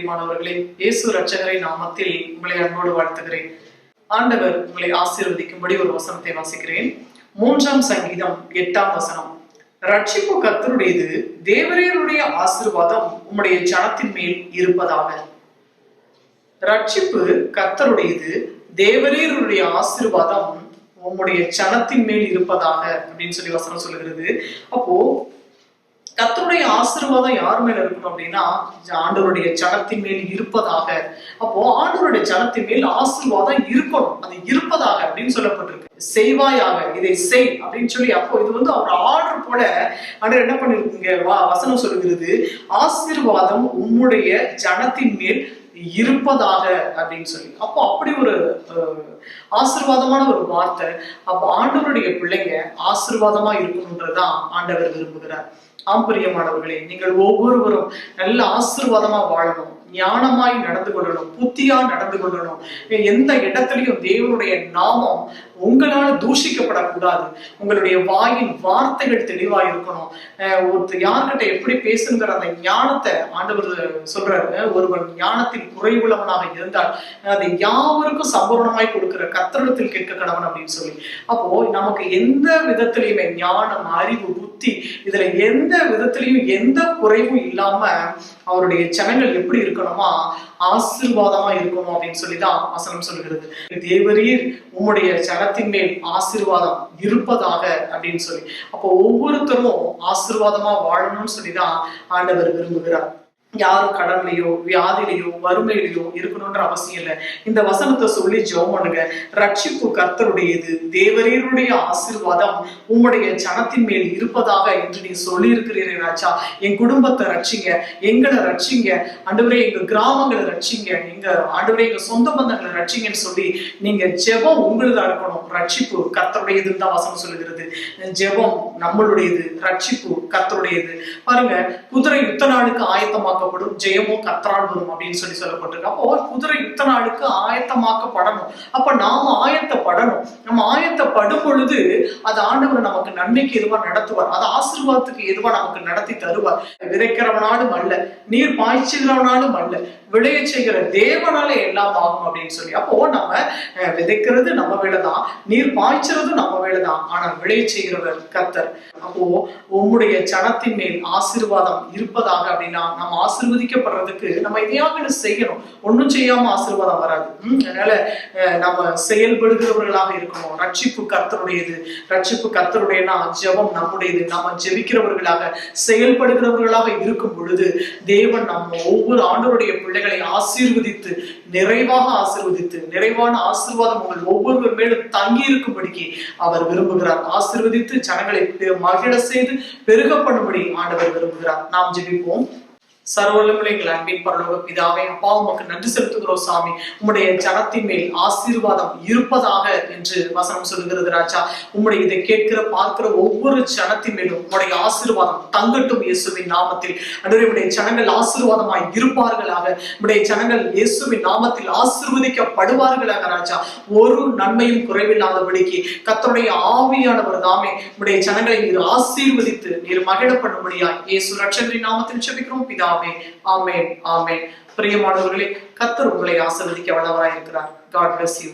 பிரியமானவர்களே, இயேசு ரட்சகரை நாமத்தில் உங்களை அன்போடு வாழ்த்துகிறேன். ஆண்டவர் உங்களை ஆசீர்வதிக்கும்படி ஒரு வசனத்தை வாசிக்கிறேன். 3ஆம் சங்கீதம் 8ஆம் வசனம். ரட்சிப்பு கர்த்தருடையது, தேவரீருடைய ஆசீர்வாதம் உம்முடைய ஜனத்தின் மேல் இருப்பதாக. ரட்சிப்பு கர்த்தருடையது, தேவரீருடைய ஆசீர்வாதம் உம்முடைய ஜனத்தின் மேல் இருப்பதாக அப்படின்னு சொல்லி வசனம் சொல்லுகிறது. அப்போ கர்த்தருடைய ஆசீர்வாதம் யார் மேல இருக்கணும் அப்படின்னா, ஆண்டவருடைய ஜனத்தின் மேல் இருப்பதாக. அப்போ ஆண்டவருடைய ஜனத்தின் மேல் ஆசீர்வாதம் இருக்கணும், அது இருப்பதாக அப்படின்னு சொல்லப்பட்டிருக்கு. செய்வாயாக, இதை செய் அப்படின்னு சொல்லி. அப்போ இது அவர் ஆர்டர் போல ஆண்டவர் என்ன பண்ணிருக்கீங்க, வசனம் சொல்லுகிறது, ஆசீர்வாதம் உம்முடைய ஜனத்தின் மேல் இருப்பதாக அப்படின்னு சொல்லி. அப்போ அப்படி ஒரு ஆசீர்வாதமான ஒரு வார்த்தை. அப்போ ஆண்டவருடைய பிள்ளைங்க ஆசீர்வாதமா இருக்கணும்ன்றதுதான் ஆண்டவர் விரும்புகிறார். ஆம்பரியமானவர்களே, நீங்கள் ஒவ்வொருவரும் நல்ல ஆசீர்வாதமா வாழணும், ஞானமாய் நடந்து கொள்ளணும், புத்தியா நடந்து கொள்ளணும். எந்த இடத்துலயும் தேவனுடைய நாமம் உங்களால தூஷிக்கப்படக்கூடாது. உங்களுடைய வாயின் வார்த்தைகள் தெளிவா இருக்கணும். ஒருத்தர் யார்கிட்ட எப்படி பேசுங்கிற அந்த ஞானத்தை ஆண்டவர் சொல்றாரு. ஒருவன் ஞானத்தில் குறைவுள்ளவனாக இருந்தால் அதை யாவருக்கும் சம்பூர்ணமாய் கொடுக்கிற கர்த்தரிடத்தில் கேட்க கடவன் அப்படின்னு சொல்லி. அப்போ நமக்கு எந்த விதத்திலையுமே ஞானம், அறிவு, புத்தி, இதுல எந்த விதத்திலையும் எந்த குறைவும் இல்லாம அவருடைய ஜனங்கள் எப்படி இருக்கணுமா, ஆசீர்வாதமா இருக்கணும் அப்படின்னு சொல்லிதான் வசனம் சொல்லுகிறது. தேவரீர் உம்முடைய ஜனத்தின் மேல் ஆசீர்வாதம் இருப்பதாக அப்படின்னு சொல்லி. அப்போ ஒவ்வொருத்தரும் ஆசீர்வாதமா வாழணும்னு சொல்லிதான் ஆண்டவர் விரும்புகிறார். யாரும் கடன்லையோ வியாதிலையோ வறுமையிலையோ இருக்கணும்ன்ற அவசியம் இல்லை. இந்த வசனத்தை சொல்லி ஜெபம் பண்ணுங்க. ரட்சிப்பு கர்த்தருடையது, தேவரீருடைய ஆசீர்வாதம் உம்முடைய ஜனத்தின் மேல் இருப்பதாக என்று நீ சொல்லி இருக்கிறீரே ராஜா. என் குடும்பத்தை ரட்சிங்க, எங்களை ரட்சிங்க ஆண்டவரே, எங்க கிராமங்களை ரட்சிங்க, எங்க ஆண்டவரே எங்க சொந்த பந்தங்களை ரட்சிங்கன்னு சொல்லி நீங்க ஜெபம் உங்களுதா இருக்கணும். ரட்சிப்பு கர்த்தருடையதுன்னு தான் வசனம் சொல்லுகிறது. ஜெபம் நம்மளுடையது, ரட்சிப்பு கர்த்தருடையது. பாருங்க, குதிரை யுத்த நாளுக்கு ஆயத்தமாக ஜெயமோ கர்த்தரால் வரும் அப்படின்னு சொல்லி சொல்லப்பட்டிருக்கு. அப்போ குதிரை யுத்த நாளுக்கு ஆயத்தமாக்கப்படணும். அப்ப நாம ஆயத்தப்படணும். நம்ம ஆயத்தப்படும் பொழுது அது ஆண்டவர் நமக்கு நன்மைக்கு எதுவா நடத்துவார், அது ஆசீர்வாதத்துக்கு எதுவா நமக்கு நடத்தி தருவார். விதைக்கிறவனாலும் அல்ல, நீர் பாய்ச்சுகிறவனாலும் அல்ல, விளைய செய்கிற தேவனால எல்லாம் ஆகும் அப்படின்னு சொல்லி. அப்போ நம்ம விதைக்கிறது நம்ம வேலைதான், நீர் பாய்ச்சுறது நம்ம வேலைதான், ஆனா விளைய செய்கிறவர் கர்த்தர். அப்போ உம்முடைய ஜனத்தின் மேல் ஆசீர்வாதம் இருப்பதாக அப்படின்னா, நம்ம ஆசீர்வதிக்கப்படுறதுக்கு நம்ம எதையாவது செய்யணும். ஒன்னும் செய்யாம ஆசீர்வாதம் வராது. அதனால நம்ம செயல்படுகிறவர்களாக இருக்கணும். ரட்சிப்பு கர்த்தருடையது. ரட்சிப்பு கர்த்தருடையனா ஜெபம் நம்முடையது. நம்ம ஜெபிக்கிறவர்களாக செயல்படுகிறவர்களாக இருக்கும் பொழுது தேவன் நம்ம ஒவ்வொரு ஆண்டவருடைய பிள்ளைகளை ஆசீர்வதித்து, நிறைவாக ஆசீர்வதித்து, நிறைவான ஆசீர்வாதம் உங்கள் ஒவ்வொருவர் மேலும் தங்கி இருக்கும்படிக்கு அவர் விரும்புகிறார். ஆசீர்வதித்து ஜனங்களை மகிழ செய்து பெருக பண்ணும்படி ஆண்டவர் விரும்புகிறார். நாம் ஜெபிப்போம். சர்வவல்லமையுள்ள எங்கள் அன்பின் பரலோக பிதாவே, அப்பா உமக்கு நன்றி செலுத்துகிறோம் சாமி. உம்முடைய ஜனத்தின் மேல் ஆசீர்வாதம் இருப்பதாக என்று வசனம் சொல்லுகிறது ராஜா. உம்முடைய இதை கேட்கிற பார்க்கிற ஒவ்வொரு ஜனத்தின் மேலும் உம்முடைய ஆசீர்வாதம் தங்கட்டும் இயேசுவின் நாமத்தில். உம்முடைய ஜனங்கள் ஆசீர்வாதமாய் இருப்பார்களாக. உம்முடைய ஜனங்கள் இயேசுவின் நாமத்தில் ஆசீர்வதிக்கப்படுவார்களாக ராஜா. ஒரு நன்மையும் குறைவில்லாதபடிக்கு கர்த்தருடைய ஆவியானவர் தாமே உம்முடைய ஜனங்களை நீர் ஆசீர்வதித்து நீர் மகிழ பண்ணும்படியாய் இயேசு ரட்சகரின் நாமத்தில் ஜெபிக்கிறோம் பிதா. ஆமென், ஆமென். பிரியமானவர்களே, கர்த்தர் உங்களை ஆசீர்வதிக்க வல்லவராய் இருக்கிறார். God bless you.